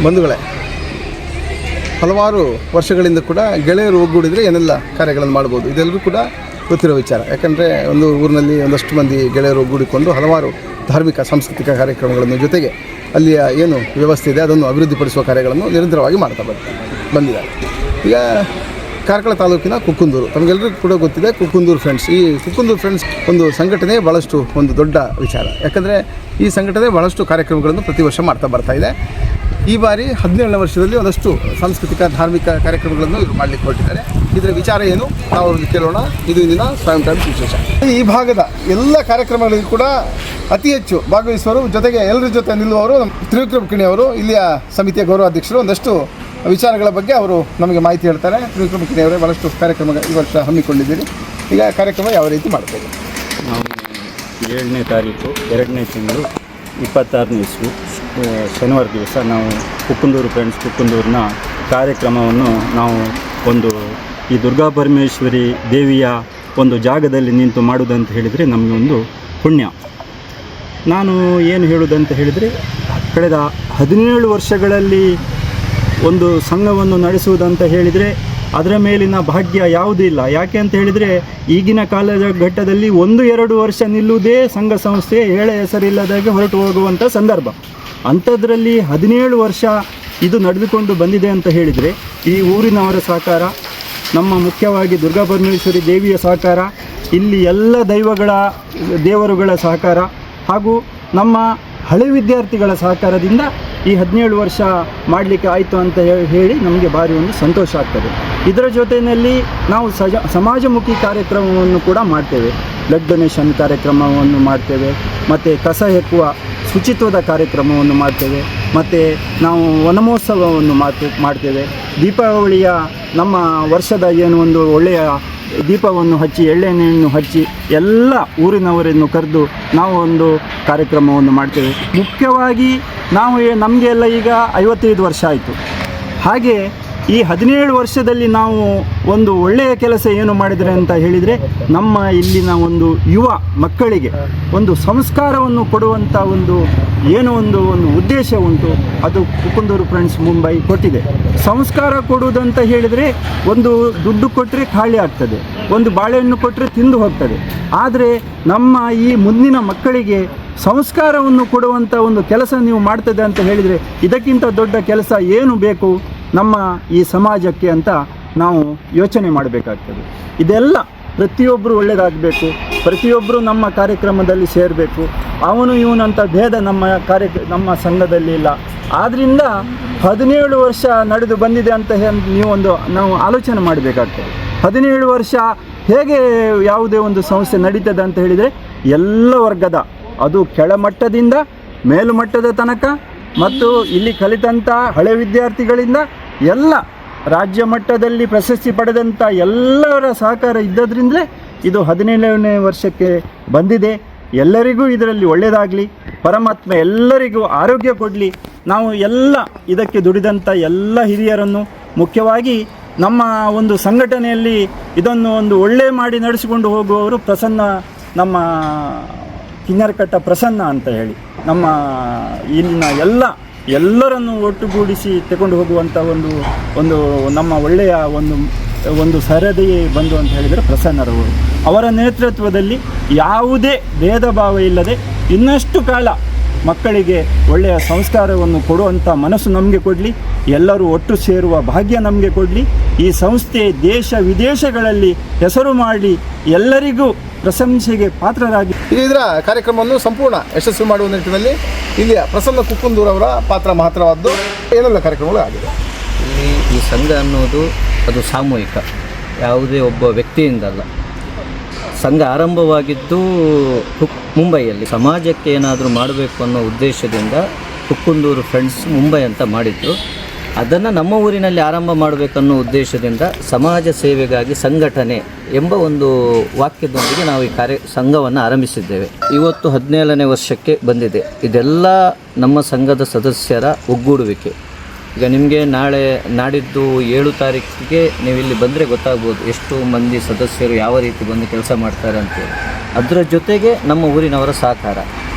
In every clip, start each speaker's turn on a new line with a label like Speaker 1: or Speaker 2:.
Speaker 1: ಬಂಧುಗಳೇ, ಹಲವಾರು ವರ್ಷಗಳಿಂದ ಕೂಡ ಗೆಳೆಯರು ಒಗ್ಗೂಡಿದರೆ ಏನೆಲ್ಲ ಕಾರ್ಯಗಳನ್ನು ಮಾಡ್ಬೋದು ಇದೆಲ್ಲರೂ ಕೂಡ ಗೊತ್ತಿರೋ ವಿಚಾರ. ಯಾಕಂದರೆ ಒಂದು ಊರಿನಲ್ಲಿ ಒಂದಷ್ಟು ಮಂದಿ ಗೆಳೆಯರು ಒಗ್ಗೂಡಿಕೊಂಡು ಹಲವಾರು ಧಾರ್ಮಿಕ ಸಾಂಸ್ಕೃತಿಕ ಕಾರ್ಯಕ್ರಮಗಳನ್ನು ಜೊತೆಗೆ ಅಲ್ಲಿಯ ಏನು ವ್ಯವಸ್ಥೆ ಇದೆ ಅದನ್ನು ಅಭಿವೃದ್ಧಿಪಡಿಸುವ ಕಾರ್ಯಗಳನ್ನು ನಿರಂತರವಾಗಿ ಮಾಡ್ತಾ ಬಂದಿದ್ದಾರೆ. ಈಗ ಕಾರ್ಕಳ ತಾಲೂಕಿನ ಕುಕ್ಕುಂದೂರು, ತಮಗೆಲ್ಲರಿಗೂ ಕೂಡ ಗೊತ್ತಿದೆ ಕುಕ್ಕುಂದೂರು ಫ್ರೆಂಡ್ಸ್. ಈ ಕುಕ್ಕುಂದೂರು ಫ್ರೆಂಡ್ಸ್ ಒಂದು ಸಂಘಟನೆ ಭಾಳಷ್ಟು ಒಂದು ದೊಡ್ಡ ವಿಚಾರ. ಯಾಕಂದರೆ ಈ ಸಂಘಟನೆ ಭಾಳಷ್ಟು ಕಾರ್ಯಕ್ರಮಗಳನ್ನು ಪ್ರತಿ ವರ್ಷ ಮಾಡ್ತಾ ಬರ್ತಾ ಇದೆ. ಈ ಬಾರಿ 17ನೇ ವರ್ಷದಲ್ಲಿ ಒಂದಷ್ಟು ಸಾಂಸ್ಕೃತಿಕ ಧಾರ್ಮಿಕ ಕಾರ್ಯಕ್ರಮಗಳನ್ನು ಇವರು ಮಾಡಲಿಕ್ಕೆ ಹೊರಟಿದ್ದಾರೆ. ಇದರ ವಿಚಾರ ಏನು ನಾವು ಅವ್ರಿಗೆ ಕೇಳೋಣ. ಇದು ಇಂದಿನ ಸ್ವಯಂ ಟೈಮ್ಸ್ ವಿಶೇಷ. ಈ ಭಾಗದ ಎಲ್ಲ ಕಾರ್ಯಕ್ರಮಗಳಿಗೂ ಕೂಡ ಅತಿ ಹೆಚ್ಚು ಭಾಗವಹಿಸುವವರು, ಜೊತೆಗೆ ಎಲ್ಲರ ಜೊತೆ ನಿಲ್ಲುವವರು ತ್ರಿವಿಕ್ರಮ್ ಕಿಣಿ ಅವರು, ಇಲ್ಲಿಯ ಸಮಿತಿಯ ಗೌರವಾಧ್ಯಕ್ಷರು. ಒಂದಷ್ಟು ವಿಚಾರಗಳ ಬಗ್ಗೆ ಅವರು ನಮಗೆ ಮಾಹಿತಿ ಹೇಳ್ತಾರೆ. ತ್ರಿವಿಕ್ರಮ್ ಕಿಣಿ ಅವರೇ, ಭಾಳಷ್ಟು ಕಾರ್ಯಕ್ರಮ ಈ ವರ್ಷ ಹಮ್ಮಿಕೊಂಡಿದ್ದೀರಿ. ಈಗ ಕಾರ್ಯಕ್ರಮ ಯಾವ ರೀತಿ ಮಾಡ್ತೇವೆ?
Speaker 2: ನಾವು 7ನೇ ತಾರೀಕು 2ನೇ ತಿಂಗಳು 26ನೇ ಇಸ್ವಿ ಶನಿವಾರ ದಿವಸ ನಾವು ಕುಕ್ಕುಂದೂರು ಫ್ರೆಂಡ್ಸ್ ಕುಕ್ಕುಂದೂರಿನ ಕಾರ್ಯಕ್ರಮವನ್ನು ನಾವು ಒಂದು ಈ ದುರ್ಗಾ ಪರಮೇಶ್ವರಿ ದೇವಿಯ ಒಂದು ಜಾಗದಲ್ಲಿ ನಿಂತು ಮಾಡುವುದಂತ ಹೇಳಿದರೆ ನಮಗೆ ಒಂದು ಪುಣ್ಯ. ನಾನು ಏನು ಹೇಳುವುದಂತ ಹೇಳಿದರೆ, ಕಳೆದ 17 ವರ್ಷಗಳಲ್ಲಿ ಒಂದು ಸಂಘವನ್ನು ನಡೆಸುವುದಂತ ಹೇಳಿದರೆ ಅದರ ಮೇಲಿನ ಭಾಗ್ಯ ಯಾವುದೂ ಇಲ್ಲ. ಯಾಕೆ ಅಂತ ಹೇಳಿದರೆ, ಈಗಿನ ಕಾಲದ ಘಟ್ಟದಲ್ಲಿ 1-2 ವರ್ಷ ನಿಲ್ಲುವುದೇ ಸಂಘ ಸಂಸ್ಥೆ ಹೇಳೆ ಹೆಸರಿಲ್ಲದಾಗೆ ಹೊರಟು ಹೋಗುವಂಥ ಸಂದರ್ಭ. ಅಂಥದ್ರಲ್ಲಿ 17 ವರ್ಷ ಇದು ನಡೆದುಕೊಂಡು ಬಂದಿದೆ ಅಂತ ಹೇಳಿದರೆ, ಈ ಊರಿನವರ ಸಹಕಾರ, ನಮ್ಮ ಮುಖ್ಯವಾಗಿ ದುರ್ಗಾ ಪರಮೇಶ್ವರಿ ದೇವಿಯ ಸಹಕಾರ, ಇಲ್ಲಿ ಎಲ್ಲ ದೇವರುಗಳ ಸಹಕಾರ ಹಾಗೂ ನಮ್ಮ ಹಳೆ ವಿದ್ಯಾರ್ಥಿಗಳ ಸಹಕಾರದಿಂದ ಈ 17 ವರ್ಷ ಮಾಡಲಿಕ್ಕೆ ಆಯಿತು ಅಂತ ಹೇಳಿ ನಮಗೆ ಭಾರಿ ಒಂದು ಸಂತೋಷ ಆಗ್ತದೆ. ಇದರ ಜೊತೆಯಲ್ಲಿ ನಾವು ಸಮಾಜಮುಖಿ ಕಾರ್ಯಕ್ರಮವನ್ನು ಕೂಡ ಮಾಡ್ತೇವೆ. ಬ್ಲಡ್ ಡೊನೇಷನ್ ಕಾರ್ಯಕ್ರಮವನ್ನು ಮಾಡ್ತೇವೆ, ಮತ್ತು ಕಸ ಹೆಕ್ಕುವ ಶುಚಿತ್ವದ ಕಾರ್ಯಕ್ರಮವನ್ನು ಮಾಡ್ತೇವೆ, ಮತ್ತು ನಾವು ವನಮಹೋತ್ಸವವನ್ನು ಮಾಡ್ತೇವೆ. ದೀಪಾವಳಿಯ ನಮ್ಮ ವರ್ಷದ ಏನು ಒಂದು ಒಳ್ಳೆಯ ದೀಪವನ್ನು ಹಚ್ಚಿ, ಎಳ್ಳೆಣ್ಣೆಯನ್ನು ಹಚ್ಚಿ ಎಲ್ಲ ಊರಿನವರನ್ನು ಕರೆದು ನಾವು ಒಂದು ಕಾರ್ಯಕ್ರಮವನ್ನು ಮಾಡ್ತೇವೆ. ಮುಖ್ಯವಾಗಿ ನಮಗೆ ಎಲ್ಲ ಈಗ 55 ವರ್ಷ ಆಯಿತು. ಹಾಗೆ ಈ 17 ವರ್ಷದಲ್ಲಿ ನಾವು ಒಂದು ಒಳ್ಳೆಯ ಕೆಲಸ ಏನು ಮಾಡಿದರೆ ಅಂತ ಹೇಳಿದರೆ, ನಮ್ಮ ಇಲ್ಲಿನ ಒಂದು ಯುವ ಮಕ್ಕಳಿಗೆ ಒಂದು ಸಂಸ್ಕಾರವನ್ನು ಕೊಡುವಂಥ ಒಂದು ಉದ್ದೇಶ ಉಂಟು. ಅದು ಕುಕ್ಕುಂದೂರು ಫ್ರೆಂಡ್ಸ್ ಮುಂಬೈ ಕೊಟ್ಟಿದೆ. ಸಂಸ್ಕಾರ ಕೊಡುವುದಂತ ಹೇಳಿದರೆ, ಒಂದು ದುಡ್ಡು ಕೊಟ್ಟರೆ ಖಾಲಿ ಆಗ್ತದೆ, ಒಂದು ಬಾಳೆಹಣ್ಣು ಕೊಟ್ಟರೆ ತಿಂದು ಹೋಗ್ತದೆ. ಆದರೆ ನಮ್ಮ ಈ ಮುಂದಿನ ಮಕ್ಕಳಿಗೆ ಸಂಸ್ಕಾರವನ್ನು ಕೊಡುವಂಥ ಒಂದು ಕೆಲಸ ನೀವು ಮಾಡ್ತದೆ ಅಂತ ಹೇಳಿದರೆ, ಇದಕ್ಕಿಂತ ದೊಡ್ಡ ಕೆಲಸ ಏನು ಬೇಕು ನಮ್ಮ ಈ ಸಮಾಜಕ್ಕೆ ಅಂತ ನಾವು ಯೋಚನೆ ಮಾಡಬೇಕಾಗ್ತದೆ. ಇದೆಲ್ಲ ಪ್ರತಿಯೊಬ್ಬರು ಒಳ್ಳೆಯದಾಗಬೇಕು, ಪ್ರತಿಯೊಬ್ಬರು ನಮ್ಮ ಕಾರ್ಯಕ್ರಮದಲ್ಲಿ ಸೇರಬೇಕು. ಅವನು ಇವನಂಥ ಭೇದ ನಮ್ಮ ಸಂಘದಲ್ಲಿ ಇಲ್ಲ. ಆದ್ದರಿಂದ 17 ವರ್ಷ ನಡೆದು ಬಂದಿದೆ ಅಂತ ನಾವು ಆಲೋಚನೆ ಮಾಡಬೇಕಾಗ್ತದೆ. 17 ವರ್ಷ ಹೇಗೆ ಯಾವುದೇ ಒಂದು ಸಂಸ್ಥೆ ನಡೀತದೆ ಅಂತ ಹೇಳಿದರೆ, ಎಲ್ಲ ವರ್ಗದ, ಅದು ಕೆಳಮಟ್ಟದಿಂದ ಮೇಲುಮಟ್ಟದ ತನಕ ಮತ್ತು ಇಲ್ಲಿ ಕಲಿತಂಥ ಹಳೆ ವಿದ್ಯಾರ್ಥಿಗಳಿಂದ ಎಲ್ಲ ರಾಜ್ಯ ಮಟ್ಟದಲ್ಲಿ ಪ್ರಶಸ್ತಿ ಪಡೆದಂಥ ಎಲ್ಲರ ಸಹಕಾರ ಇದ್ದದ್ರಿಂದಲೇ ಇದು 17ನೇ ವರ್ಷಕ್ಕೆ ಬಂದಿದೆ. ಎಲ್ಲರಿಗೂ ಇದರಲ್ಲಿ ಒಳ್ಳೆಯದಾಗಲಿ, ಪರಮಾತ್ಮ ಎಲ್ಲರಿಗೂ ಆರೋಗ್ಯ ಕೊಡಲಿ. ನಾವು ಎಲ್ಲ ಇದಕ್ಕೆ ದುಡಿದಂಥ ಎಲ್ಲ ಹಿರಿಯರನ್ನು, ಮುಖ್ಯವಾಗಿ ನಮ್ಮ ಒಂದು ಸಂಘಟನೆಯಲ್ಲಿ ಇದನ್ನು ಒಂದು ಒಳ್ಳೆ ಮಾಡಿ ನಡೆಸಿಕೊಂಡು ಹೋಗುವವರು ಪ್ರಸನ್ನ, ನಮ್ಮ ಕಿನ್ನರಕಟ್ಟ ಪ್ರಸನ್ನ ಅಂತ ಹೇಳಿ, ನಮ್ಮ ಇಲ್ಲಿನ ಎಲ್ಲರನ್ನು ಒಟ್ಟುಗೂಡಿಸಿ ತಗೊಂಡು ಹೋಗುವಂಥ ಒಂದು ನಮ್ಮ ಒಳ್ಳೆಯ ಒಂದು ಸರದಿ ಬಂದು ಅಂತ ಹೇಳಿದರೆ ಪ್ರಸನ್ನರವರು. ಅವರ ನೇತೃತ್ವದಲ್ಲಿ ಯಾವುದೇ ಭೇದ ಭಾವ ಇಲ್ಲದೆ ಇನ್ನಷ್ಟು ಕಾಲ ಮಕ್ಕಳಿಗೆ ಒಳ್ಳೆಯ ಸಂಸ್ಕಾರವನ್ನು ಕೊಡುವಂಥ ಮನಸ್ಸು ನಮಗೆ ಕೊಡಲಿ, ಎಲ್ಲರೂ ಒಟ್ಟು ಸೇರುವ ಭಾಗ್ಯ ನಮಗೆ ಕೊಡಲಿ. ಈ ಸಂಸ್ಥೆ ದೇಶ ವಿದೇಶಗಳಲ್ಲಿ ಹೆಸರು ಮಾಡಿ ಎಲ್ಲರಿಗೂ ಪ್ರಶಂಸೆಗೆ ಪಾತ್ರರಾಗಿ
Speaker 1: ಇದರ ಕಾರ್ಯಕ್ರಮವನ್ನು ಸಂಪೂರ್ಣ ಯಶಸ್ವಿ ಮಾಡುವ ನಿಟ್ಟಿನಲ್ಲಿ ಇಲ್ಲಿಯ ಪ್ರಸನ್ನ ಕುಕ್ಕುಂದೂರು ಅವರ ಪಾತ್ರ ಮಹತ್ತರವಾದ್ದು. ಏನೆಲ್ಲ ಕಾರ್ಯಕ್ರಮಗಳು ಆಗಿದೆ
Speaker 3: ಇಲ್ಲಿ? ಈ ಸಂಘ ಅನ್ನೋದು ಅದು ಸಾಮೂಹಿಕ, ಯಾವುದೇ ಒಬ್ಬ ವ್ಯಕ್ತಿಯಿಂದಲ್ಲ. ಸಂಘ ಆರಂಭವಾಗಿದ್ದು ಮುಂಬೈಯಲ್ಲಿ ಸಮಾಜಕ್ಕೆ ಏನಾದರೂ ಮಾಡಬೇಕು ಅನ್ನೋ ಉದ್ದೇಶದಿಂದ ಕುಕ್ಕುಂದೂರು ಫ್ರೆಂಡ್ಸ್ ಮುಂಬೈ ಅಂತ ಮಾಡಿದ್ರು. ಅದನ್ನು ನಮ್ಮ ಊರಿನಲ್ಲಿ ಆರಂಭ ಮಾಡಬೇಕನ್ನೋ ಉದ್ದೇಶದಿಂದ ಸಮಾಜ ಸೇವೆಗಾಗಿ ಸಂಘಟನೆ ಎಂಬ ಒಂದು ವಾಕ್ಯದೊಂದಿಗೆ ನಾವು ಈ ಸಂಘವನ್ನು ಆರಂಭಿಸಿದ್ದೇವೆ. ಇವತ್ತು 17ನೇ ವರ್ಷಕ್ಕೆ ಬಂದಿದೆ. ಇದೆಲ್ಲ ನಮ್ಮ ಸಂಘದ ಸದಸ್ಯರ ಒಗ್ಗೂಡುವಿಕೆ. ಈಗ ನಿಮಗೆ ನಾಡಿದ್ದು 7 ತಾರೀಕಿಗೆ ನೀವು ಇಲ್ಲಿ ಬಂದರೆ ಗೊತ್ತಾಗ್ಬೋದು ಎಷ್ಟು ಮಂದಿ ಸದಸ್ಯರು ಯಾವ ರೀತಿ ಬಂದು ಕೆಲಸ ಮಾಡ್ತಾರೆ ಅಂತೇಳಿ. ಅದರ ಜೊತೆಗೆ ನಮ್ಮ ಊರಿನವರ ಸಹಕಾರ.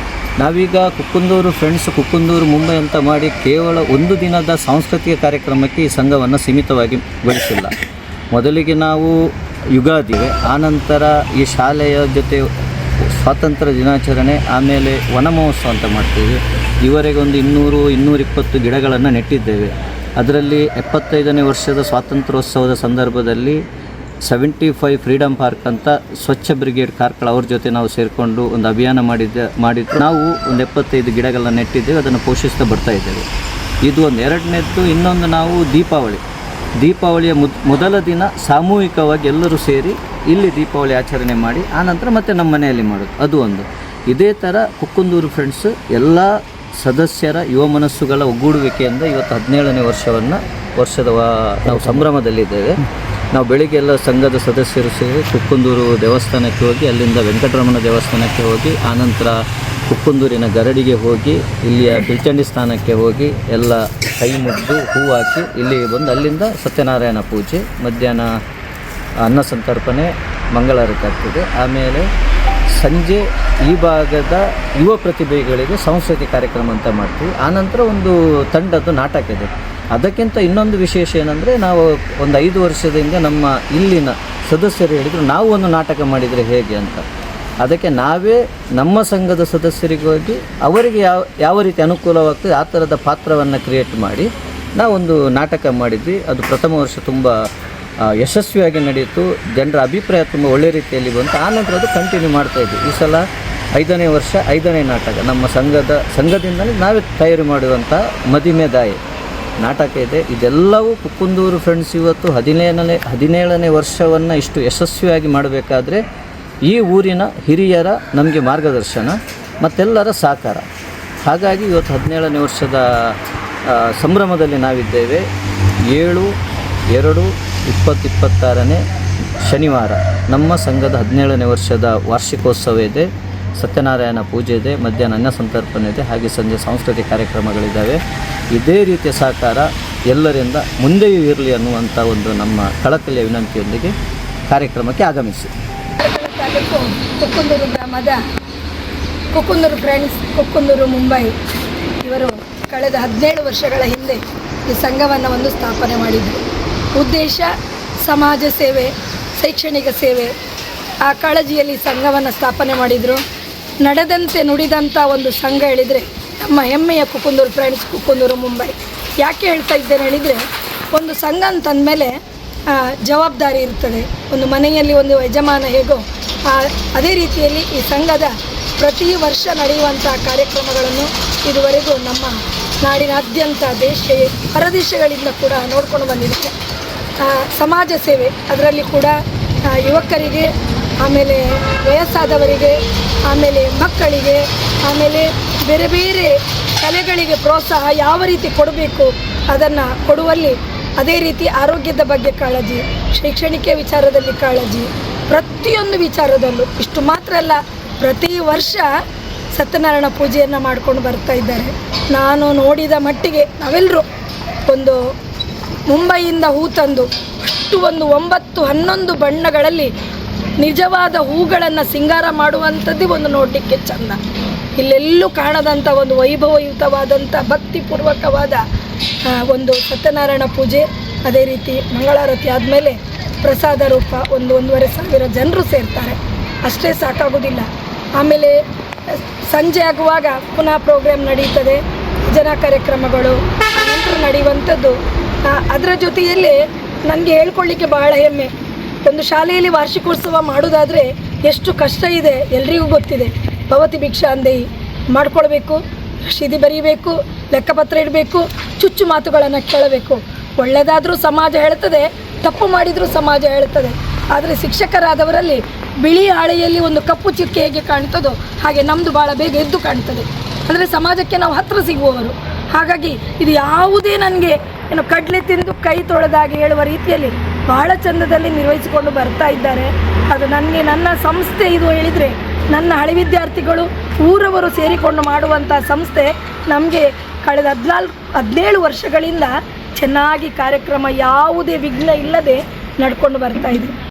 Speaker 3: ನಾವೀಗ ಕುಕ್ಕುಂದೂರು ಫ್ರೆಂಡ್ಸ್ ಕುಕ್ಕುಂದೂರು ಮುಂಬೈ ಅಂತ ಮಾಡಿ ಕೇವಲ ಒಂದು ದಿನದ ಸಾಂಸ್ಕೃತಿಕ ಕಾರ್ಯಕ್ರಮಕ್ಕೆ ಈ ಸಂಘವನ್ನು ಸೀಮಿತವಾಗಿ ಗೊಳಿಸಿಲ್ಲ. ಮೊದಲಿಗೆ ನಾವು ಯುಗಾದಿ, ಆನಂತರ ಈ ಶಾಲೆಯ ಜೊತೆ ಸ್ವಾತಂತ್ರ್ಯ ದಿನಾಚರಣೆ, ಆಮೇಲೆ ವನ ಮಹೋತ್ಸವ ಅಂತ ಮಾಡ್ತೀವಿ. ಈವರೆಗೆ ಒಂದು 200-220 ಗಿಡಗಳನ್ನು ನೆಟ್ಟಿದ್ದೇವೆ. ಅದರಲ್ಲಿ 75ನೇ ವರ್ಷದ ಸ್ವಾತಂತ್ರ್ಯೋತ್ಸವದ ಸಂದರ್ಭದಲ್ಲಿ 75 ಫ್ರೀಡಮ್ ಪಾರ್ಕ್ ಅಂತ ಸ್ವಚ್ಛ ಬ್ರಿಗೇಡ್ ಕಾರ್ಕಳ ಅವ್ರ ಜೊತೆ ನಾವು ಸೇರಿಕೊಂಡು ಒಂದು ಅಭಿಯಾನ ಮಾಡಿದ್ದು ನಾವು ಒಂದು 75 ಗಿಡಗಳನ್ನು ನೆಟ್ಟಿದ್ದೇವೆ. ಅದನ್ನು ಪೋಷಿಸ್ತಾ ಬರ್ತಾ ಇದ್ದೇವೆ. ಇದು ಒಂದು. ಎರಡನೇದ್ದು, ಇನ್ನೊಂದು ನಾವು ದೀಪಾವಳಿಯ ಮೊದಲ ದಿನ ಸಾಮೂಹಿಕವಾಗಿ ಎಲ್ಲರೂ ಸೇರಿ ಇಲ್ಲಿ ದೀಪಾವಳಿ ಆಚರಣೆ ಮಾಡಿ ಆನಂತರ ಮತ್ತೆ ನಮ್ಮ ಮನೆಯಲ್ಲಿ ಮಾಡೋದು, ಅದು ಒಂದು. ಇದೇ ಥರ ಕುಕ್ಕುಂದೂರು ಫ್ರೆಂಡ್ಸ್ ಎಲ್ಲ ಸದಸ್ಯರ ಯುವ ಮನಸ್ಸುಗಳ ಒಗ್ಗೂಡುವಿಕೆಯಿಂದ ಇವತ್ತು 17ನೇ ನಾವು ಸಂಭ್ರಮದಲ್ಲಿದ್ದೇವೆ. ನಾವು ಬೆಳಿಗ್ಗೆ ಎಲ್ಲ ಸಂಘದ ಸದಸ್ಯರು ಸೇರಿ ಕುಕ್ಕುಂದೂರು ದೇವಸ್ಥಾನಕ್ಕೆ ಹೋಗಿ, ಅಲ್ಲಿಂದ ವೆಂಕಟರಮಣ ದೇವಸ್ಥಾನಕ್ಕೆ ಹೋಗಿ, ಆನಂತರ ಕುಕ್ಕುಂದೂರಿನ ಗರಡಿಗೆ ಹೋಗಿ, ಇಲ್ಲಿಯ ಪಿಲ್ಚಂಡಿ ಸ್ಥಾನಕ್ಕೆ ಹೋಗಿ ಎಲ್ಲ ಕೈ ಮುಗಿದು ಹೂ ಹಾಕಿ ಇಲ್ಲಿಗೆ ಬಂದು ಅಲ್ಲಿಂದ ಸತ್ಯನಾರಾಯಣ ಪೂಜೆ, ಮಧ್ಯಾಹ್ನ ಅನ್ನ ಸಂತರ್ಪಣೆ, ಮಂಗಳಾರತಿ ಆಗ್ತದೆ. ಆಮೇಲೆ ಸಂಜೆ ಈ ಭಾಗದ ಯುವ ಪ್ರತಿಭೆಗಳಿಗೆ ಸಾಂಸ್ಕೃತಿಕ ಕಾರ್ಯಕ್ರಮ ಅಂತ ಮಾಡ್ತೀವಿ. ಆನಂತರ ಒಂದು ತಂಡದ್ದು ನಾಟಕ ಇದೆ. ಅದಕ್ಕಿಂತ ಇನ್ನೊಂದು ವಿಶೇಷ ಏನಂದರೆ, ನಾವು ಒಂದು 5 ವರ್ಷದಿಂದ ನಮ್ಮ ಇಲ್ಲಿನ ಸದಸ್ಯರು ಹೇಳಿದರು ನಾವು ಒಂದು ನಾಟಕ ಮಾಡಿದರೆ ಹೇಗೆ ಅಂತ. ಅದಕ್ಕೆ ನಾವೇ ನಮ್ಮ ಸಂಘದ ಸದಸ್ಯರಿಗೆ ಹೋಗಿ ಅವರಿಗೆ ಯಾವ ರೀತಿ ಅನುಕೂಲವಾಗ್ತದೆ ಆ ಥರದ ಪಾತ್ರವನ್ನು ಕ್ರಿಯೇಟ್ ಮಾಡಿ ನಾವೊಂದು ನಾಟಕ ಮಾಡಿದ್ವಿ. ಅದು ಪ್ರಥಮ ವರ್ಷ ತುಂಬ ಯಶಸ್ವಿಯಾಗಿ ನಡೆಯಿತು. ಜನರ ಅಭಿಪ್ರಾಯ ತುಂಬ ಒಳ್ಳೆ ರೀತಿಯಲ್ಲಿ ಬಂತು. ಆನಂತರ ಅದು ಕಂಟಿನ್ಯೂ ಮಾಡ್ತಾಯಿದ್ವಿ. ಈ ಸಲ 5ನೇ ವರ್ಷ 5ನೇ ನಾಟಕ ನಮ್ಮ ಸಂಘದಿಂದಲೇ ನಾವೇ ತಯಾರಿ ಮಾಡುವಂಥ ಮದಿಮೆದಾಯಿ ನಾಟಕ ಇದೆ. ಇದೆಲ್ಲವೂ ಕುಕ್ಕುಂದೂರು ಫ್ರೆಂಡ್ಸ್ ಇವತ್ತು 17ನೇ ವರ್ಷವನ್ನು ಇಷ್ಟು ಯಶಸ್ವಿಯಾಗಿ ಮಾಡಬೇಕಾದ್ರೆ ಈ ಊರಿನ ಹಿರಿಯರ ನಮಗೆ ಮಾರ್ಗದರ್ಶನ ಮತ್ತೆಲ್ಲರ ಸಹಕಾರ. ಹಾಗಾಗಿ ಇವತ್ತು 17ನೇ ವರ್ಷದ ಸಂಭ್ರಮದಲ್ಲಿ ನಾವಿದ್ದೇವೆ. 7/2/2026 ಶನಿವಾರ ನಮ್ಮ ಸಂಘದ 17ನೇ ವರ್ಷದ ವಾರ್ಷಿಕೋತ್ಸವ ಇದೆ. ಸತ್ಯನಾರಾಯಣ ಪೂಜೆ ಇದೆ, ಮಧ್ಯಾಹ್ನ ಅನ್ನ ಸಂತರ್ಪಣೆ ಇದೆ, ಹಾಗೆ ಸಂಜೆ ಸಾಂಸ್ಕೃತಿಕ ಕಾರ್ಯಕ್ರಮಗಳಿದ್ದಾವೆ. ಇದೇ ರೀತಿಯ ಸಹಕಾರ ಎಲ್ಲರಿಂದ ಮುಂದೆಯೂ ಇರಲಿ ಅನ್ನುವಂಥ ಒಂದು ನಮ್ಮ ಕಳಕಳಿಯ ವಿನಂತಿಯೊಂದಿಗೆ ಕಾರ್ಯಕ್ರಮಕ್ಕೆ ಆಗಮಿಸಿ.
Speaker 4: ತಾಲೂಕು ಕುಕ್ಕುಂದೂರು ಗ್ರಾಮದ ಕುಕ್ಕುಂದೂರು ಫ್ರೆಂಡ್ಸ್ ಕುಕ್ಕುಂದೂರು ಮುಂಬೈ ಇವರು ಕಳೆದ 17 ವರ್ಷಗಳ ಹಿಂದೆ ಈ ಸಂಘವನ್ನು ಒಂದು ಸ್ಥಾಪನೆ ಮಾಡಿದರು. ಉದ್ದೇಶ ಸಮಾಜ ಸೇವೆ, ಶೈಕ್ಷಣಿಕ ಸೇವೆ, ಆ ಕಾಳಜಿಯಲ್ಲಿ ಸಂಘವನ್ನು ಸ್ಥಾಪನೆ ಮಾಡಿದರು. ನಡೆದಂತೆ ನುಡಿದಂಥ ಒಂದು ಸಂಘ ಹೇಳಿದರೆ ನಮ್ಮ ಹೆಮ್ಮೆಯ ಕುಕ್ಕುಂದೂರು ಫ್ರೆಂಡ್ಸ್ ಕುಕ್ಕುಂದೂರು ಮುಂಬೈ. ಯಾಕೆ ಹೇಳ್ತಾ ಇದ್ದೇನೆ ಹೇಳಿದರೆ, ಒಂದು ಸಂಘ ಅಂತಂದಮೇಲೆ ಜವಾಬ್ದಾರಿ ಇರ್ತದೆ. ಒಂದು ಮನೆಯಲ್ಲಿ ಒಂದು ಯಜಮಾನ ಹೇಗೋ ಅದೇ ರೀತಿಯಲ್ಲಿ ಈ ಸಂಘದ ಪ್ರತಿ ವರ್ಷ ನಡೆಯುವಂಥ ಕಾರ್ಯಕ್ರಮಗಳನ್ನು ಇದುವರೆಗೂ ನಮ್ಮ ನಾಡಿನಾದ್ಯಂತ ಹೊರದೇಶಗಳಿಂದ ಕೂಡ ನೋಡ್ಕೊಂಡು ಬಂದಿದೆ. ಸಮಾಜ ಸೇವೆ ಅದರಲ್ಲಿ ಕೂಡ ಯುವಕರಿಗೆ, ಆಮೇಲೆ ವಯಸ್ಸಾದವರಿಗೆ, ಆಮೇಲೆ ಮಕ್ಕಳಿಗೆ, ಆಮೇಲೆ ಬೇರೆ ಬೇರೆ ಕಲೆಗಳಿಗೆ ಪ್ರೋತ್ಸಾಹ ಯಾವ ರೀತಿ ಕೊಡಬೇಕು ಅದನ್ನು ಕೊಡುವಲ್ಲಿ, ಅದೇ ರೀತಿ ಆರೋಗ್ಯದ ಬಗ್ಗೆ ಕಾಳಜಿ, ಶೈಕ್ಷಣಿಕ ವಿಚಾರದಲ್ಲಿ ಕಾಳಜಿ, ಪ್ರತಿಯೊಂದು ವಿಚಾರದಲ್ಲೂ. ಇಷ್ಟು ಮಾತ್ರ ಅಲ್ಲ, ಪ್ರತಿ ವರ್ಷ ಸತ್ಯನಾರಾಯಣ ಪೂಜೆಯನ್ನು ಮಾಡ್ಕೊಂಡು ಬರ್ತಾ ಇದ್ದಾರೆ. ನಾನು ನೋಡಿದ ಮಟ್ಟಿಗೆ ನಾವೆಲ್ಲರೂ ಒಂದು ಮುಂಬೈಯಿಂದ ಹೂ ತಂದು ಅಷ್ಟು ಒಂದು 9-11 ಬಣ್ಣಗಳಲ್ಲಿ ನಿಜವಾದ ಹೂಗಳನ್ನು ಸಿಂಗಾರ ಮಾಡುವಂಥದ್ದೇ ಒಂದು ನೋಡಲಿಕ್ಕೆ ಚೆಂದ. ಇಲ್ಲೆಲ್ಲೂ ಕಾಣದಂಥ ಒಂದು ವೈಭವಯುತವಾದಂಥ ಭಕ್ತಿಪೂರ್ವಕವಾದ ಒಂದು ಸತ್ಯನಾರಾಯಣ ಪೂಜೆ. ಅದೇ ರೀತಿ ಮಂಗಳಾರತಿ ಆದಮೇಲೆ ಪ್ರಸಾದ ರೂಪ 1,500 ಜನರು ಸೇರ್ತಾರೆ. ಅಷ್ಟೇ ಸಾಕಾಗೋದಿಲ್ಲ. ಆಮೇಲೆ ಸಂಜೆ ಆಗುವಾಗ ಪುನಃ ಪ್ರೋಗ್ರಾಮ್ ನಡೀತದೆ, ಜನ ಕಾರ್ಯಕ್ರಮಗಳು ನಂತರ ನಡೆಯುವಂಥದ್ದು. ಅದರ ಜೊತೆಯಲ್ಲಿ ನನಗೆ ಹೇಳ್ಕೊಳ್ಳಿಕ್ಕೆ ಬಹಳ ಹೆಮ್ಮೆ. ಒಂದು ಶಾಲೆಯಲ್ಲಿ ವಾರ್ಷಿಕೋತ್ಸವ ಮಾಡೋದಾದರೆ ಎಷ್ಟು ಕಷ್ಟ ಇದೆ ಎಲ್ರಿಗೂ ಗೊತ್ತಿದೆ. ಭವತಿ ಭಿಕ್ಷಾ ಅಂದೇಯಿ ಮಾಡ್ಕೊಳ್ಬೇಕು, ರಶೀದಿ ಬರೀಬೇಕು, ಲೆಕ್ಕಪತ್ರ ಇಡಬೇಕು, ಚುಚ್ಚು ಮಾತುಗಳನ್ನು ಕೇಳಬೇಕು. ಒಳ್ಳೆಯದಾದರೂ ಸಮಾಜ ಹೇಳ್ತದೆ, ತಪ್ಪು ಮಾಡಿದರೂ ಸಮಾಜ ಹೇಳ್ತದೆ. ಆದರೆ ಶಿಕ್ಷಕರಾದವರಲ್ಲಿ ಬಿಳಿ ಹಾಳೆಯಲ್ಲಿ ಒಂದು ಕಪ್ಪು ಚುಕ್ಕೆ ಹೇಗೆ ಕಾಣ್ತದೋ ಹಾಗೆ ನಮ್ಮದು ಭಾಳ ಬೇಗ ಎದ್ದು ಕಾಣ್ತದೆ. ಅಂದರೆ ಸಮಾಜಕ್ಕೆ ನಾವು ಹತ್ತಿರ ಸಿಗುವವರು. ಹಾಗಾಗಿ ಇದು ಯಾವುದೇ ನನಗೆ ಕಡಲೆ ತಿಂದು ಕೈ ತೊಳೆದಾಗಿ ಹೇಳುವ ರೀತಿಯಲ್ಲಿ ಬಹಳ ಚಂದದಲ್ಲಿ ನಿರ್ವಹಿಸಿಕೊಂಡು ಬರ್ತಾ ಇದ್ದಾರೆ. ಅದು ನನಗೆ ನನ್ನ ಸಂಸ್ಥೆ ಇದು ಹೇಳಿದರೆ ನನ್ನ ಹಳೆ ವಿದ್ಯಾರ್ಥಿಗಳು ಊರವರು ಸೇರಿಕೊಂಡು ಮಾಡುವಂಥ ಸಂಸ್ಥೆ ನಮಗೆ ಕಳೆದ 17 ವರ್ಷಗಳಿಂದ ಚೆನ್ನಾಗಿ ಕಾರ್ಯಕ್ರಮ ಯಾವುದೇ ವಿಘ್ನ ಇಲ್ಲದೆ ನಡ್ಕೊಂಡು ಬರ್ತಾ ಇದೆ.